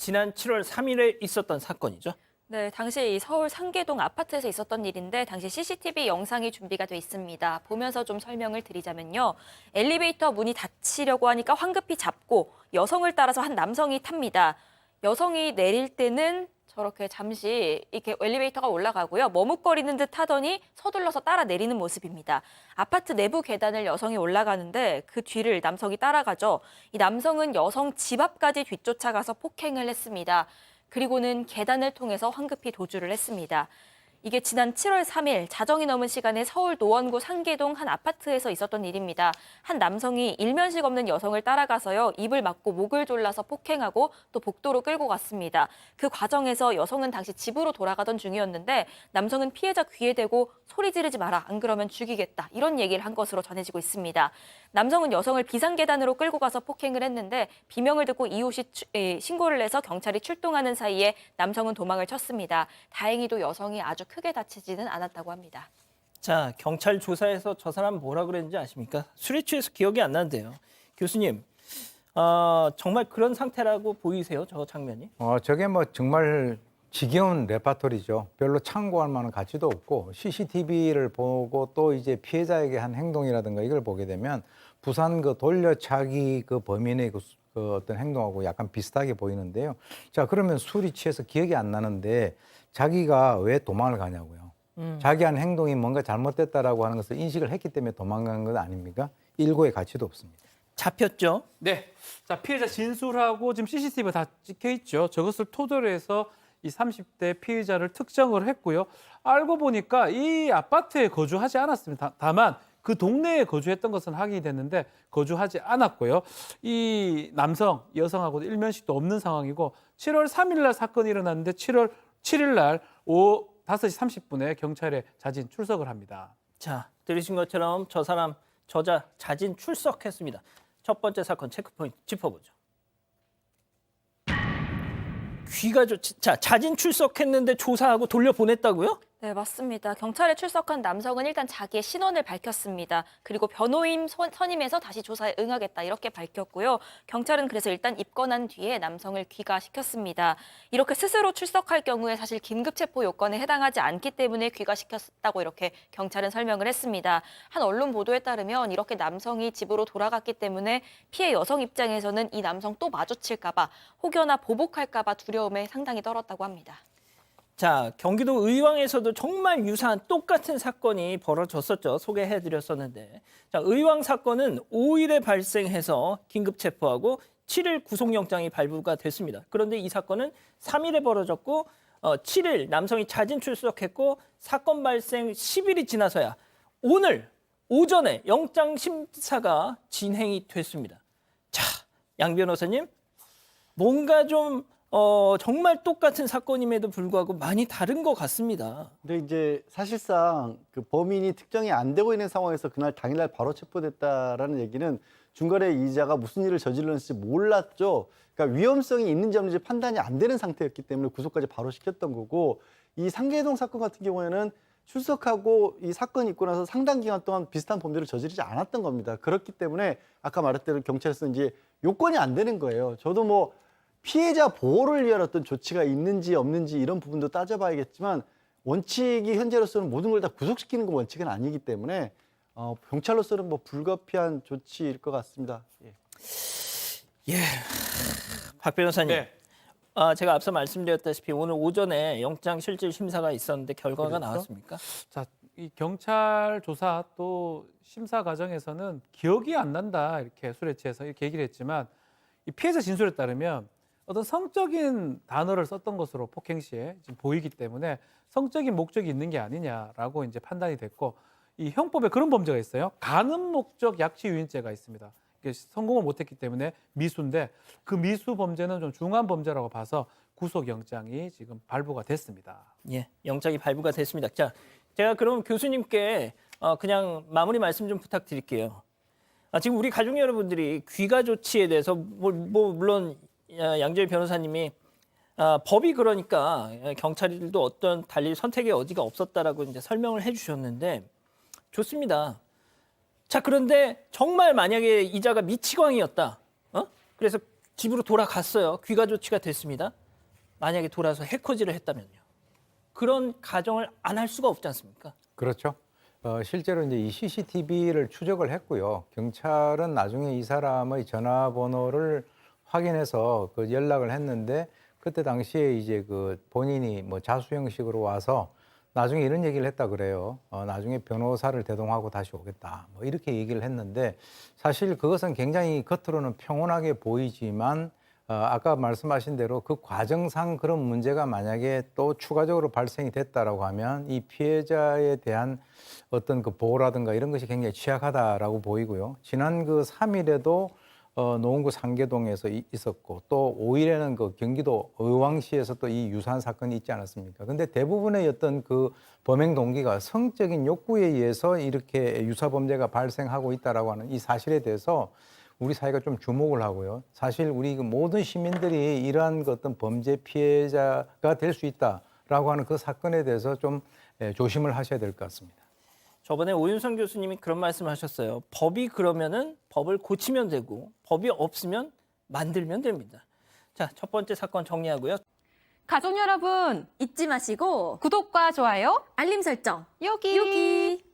지난 7월 3일에 있었던 사건이죠. 네, 당시 이 서울 상계동 아파트에서 있었던 일인데 당시 CCTV 영상이 준비가 돼 있습니다. 보면서 좀 설명을 드리자면요. 엘리베이터 문이 닫히려고 하니까 황급히 잡고 여성을 따라서 한 남성이 탑니다. 여성이 내릴 때는 저렇게 잠시 이렇게 엘리베이터가 올라가고요. 머뭇거리는 듯 하더니 서둘러서 따라 내리는 모습입니다. 아파트 내부 계단을 여성이 올라가는데 그 뒤를 남성이 따라가죠. 이 남성은 여성 집 앞까지 뒤쫓아가서 폭행을 했습니다. 그리고는 계단을 통해서 황급히 도주를 했습니다. 이게 지난 7월 3일 자정이 넘은 시간에 서울 노원구 상계동 한 아파트에서 있었던 일입니다. 한 남성이 일면식 없는 여성을 따라가서요. 입을 막고 목을 졸라서 폭행하고 또 복도로 끌고 갔습니다. 그 과정에서 여성은 당시 집으로 돌아가던 중이었는데 남성은 피해자 귀에 대고 소리 지르지 마라. 안 그러면 죽이겠다. 이런 얘기를 한 것으로 전해지고 있습니다. 남성은 여성을 비상계단으로 끌고 가서 폭행을 했는데 비명을 듣고 이웃이 신고를 해서 경찰이 출동하는 사이에 남성은 도망을 쳤습니다. 다행히도 여성이 아주 크게 다치지는 않았다고 합니다. 자, 경찰 조사에서 저 사람 뭐라 그랬는지 아십니까? 술에 취해서 기억이 안 나는데요. 교수님, 정말 그런 상태라고 보이세요? 저 장면이? 저게 뭐 정말 지겨운 레파토리죠. 별로 참고할 만한 가치도 없고 CCTV를 보고 또 이제 피해자에게 한 행동이라든가 이걸 보게 되면 부산 그 돌려차기 그 범인의 그 어떤 행동하고 약간 비슷하게 보이는데요. 자, 그러면 술이 취해서 기억이 안 나는데 자기가 왜 도망을 가냐고요. 자기 한 행동이 뭔가 잘못됐다라고 하는 것을 인식을 했기 때문에 도망간 것 아닙니까? 일고의 가치도 없습니다. 잡혔죠? 네. 자, 피해자 진술하고 지금 CCTV가 다 찍혀 있죠. 저것을 토대로 해서 이 30대 피해자를 특정을 했고요. 알고 보니까 이 아파트에 거주하지 않았습니다. 다만 그 동네에 거주했던 것은 확인이 됐는데 거주하지 않았고요. 이 남성, 여성하고도 일면식도 없는 상황이고 7월 3일 날 사건이 일어났는데 7월 7일 날 오후 5시 30분에 경찰에 자진 출석을 합니다. 자, 들으신 것처럼 저 사람, 저자 자진 출석했습니다. 첫 번째 사건 체크포인트 짚어보죠. 자, 자진 출석했는데 조사하고 돌려보냈다고요? 네, 맞습니다. 경찰에 출석한 남성은 일단 자기의 신원을 밝혔습니다. 그리고 변호인 선임해서 다시 조사에 응하겠다 이렇게 밝혔고요. 경찰은 그래서 일단 입건한 뒤에 남성을 귀가시켰습니다. 이렇게 스스로 출석할 경우에 사실 긴급체포 요건에 해당하지 않기 때문에 귀가시켰다고 이렇게 경찰은 설명을 했습니다. 한 언론 보도에 따르면 이렇게 남성이 집으로 돌아갔기 때문에 피해 여성 입장에서는 이 남성 또 마주칠까 봐 혹여나 보복할까 봐 두려움에 상당히 떨었다고 합니다. 자, 경기도 의왕에서도 정말 유사한 똑같은 사건이 벌어졌었죠. 소개해드렸었는데. 자, 의왕 사건은 5일에 발생해서 긴급 체포하고 7일 구속영장이 발부가 됐습니다. 그런데 이 사건은 3일에 벌어졌고 7일 남성이 자진 출석했고 사건 발생 10일이 지나서야 오늘 오전에 영장 심사가 진행이 됐습니다. 자, 양 변호사님, 뭔가 좀 정말 똑같은 사건임에도 불구하고 많이 다른 것 같습니다. 근데 이제 사실상 그 범인이 특정이 안 되고 있는 상황에서 그날 당일날 바로 체포됐다라는 얘기는 중간에 이자가 무슨 일을 저질렀는지 몰랐죠. 그러니까 위험성이 있는지 없는지 판단이 안 되는 상태였기 때문에 구속까지 바로 시켰던 거고, 이 상계동 사건 같은 경우에는 출석하고 이 사건이 있고 나서 상당 기간 동안 비슷한 범죄를 저지르지 않았던 겁니다. 그렇기 때문에 아까 말했대로 경찰에서 이제 요건이 안 되는 거예요. 저도 뭐 피해자 보호를 위한 어떤 조치가 있는지 없는지 이런 부분도 따져봐야겠지만 원칙이 현재로서는 모든 걸 다 구속시키는 건 원칙은 아니기 때문에 경찰로서는 뭐 불가피한 조치일 것 같습니다. 예, 박 변호사님. 네. 제가 앞서 말씀드렸다시피 오늘 오전에 영장 실질 심사가 있었는데 결과가 그렇죠? 나왔습니까? 자, 이 경찰 조사 또 심사 과정에서는 기억이 안 난다 이렇게 술에 취해서 이렇게 얘기를 했지만 이 피해자 진술에 따르면 어떤 성적인 단어를 썼던 것으로 폭행 시에 지금 보이기 때문에 성적인 목적이 있는 게 아니냐라고 이제 판단이 됐고, 이 형법에 그런 범죄가 있어요. 간음 목적 약취유인죄가 있습니다. 이게 성공을 못했기 때문에 미수인데 그 미수 범죄는 좀 중한 범죄라고 봐서 구속영장이 지금 발부가 됐습니다. 예, 영장이 발부가 됐습니다. 자, 제가 그럼 교수님께 그냥 마무리 말씀 좀 부탁드릴게요. 지금 우리 가족 여러분들이 귀가 조치에 대해서 물론 양재희 변호사님이 법이 그러니까 경찰들도 어떤 달리 선택의 여지가 없었다라고 이제 설명을 해주셨는데 좋습니다. 자, 그런데 정말 만약에 이자가 미치광이었다. 그래서 집으로 돌아갔어요. 귀가 조치가 됐습니다. 만약에 돌아서 해코지를 했다면요. 그런 가정을 안 할 수가 없지 않습니까? 그렇죠. 실제로 이제 이 CCTV를 추적을 했고요. 경찰은 나중에 이 사람의 전화번호를 확인해서 그 연락을 했는데 그때 당시에 이제 그 본인이 뭐 자수 형식으로 와서 나중에 이런 얘기를 했다 그래요. 나중에 변호사를 대동하고 다시 오겠다. 뭐 이렇게 얘기를 했는데 사실 그것은 굉장히 겉으로는 평온하게 보이지만 아까 말씀하신 대로 그 과정상 그런 문제가 만약에 또 추가적으로 발생이 됐다라고 하면 이 피해자에 대한 어떤 그 보호라든가 이런 것이 굉장히 취약하다라고 보이고요. 지난 그 3일에도 노원구 상계동에서 있었고 또 5일에는 그 경기도 의왕시에서 또 이 유사한 사건이 있지 않았습니까? 근데 대부분의 어떤 그 범행 동기가 성적인 욕구에 의해서 이렇게 유사 범죄가 발생하고 있다라고 하는 이 사실에 대해서 우리 사회가 좀 주목을 하고요. 사실 우리 그 모든 시민들이 이러한 그 어떤 범죄 피해자가 될 수 있다라고 하는 그 사건에 대해서 좀 조심을 하셔야 될 것 같습니다. 저번에 오윤성 교수님이 그런 말씀을 하셨어요. 법이 그러면은 법을 고치면 되고 법이 없으면 만들면 됩니다. 자, 첫 번째 사건 정리하고요. 가족 여러분, 잊지 마시고 구독과 좋아요, 알림 설정 여기.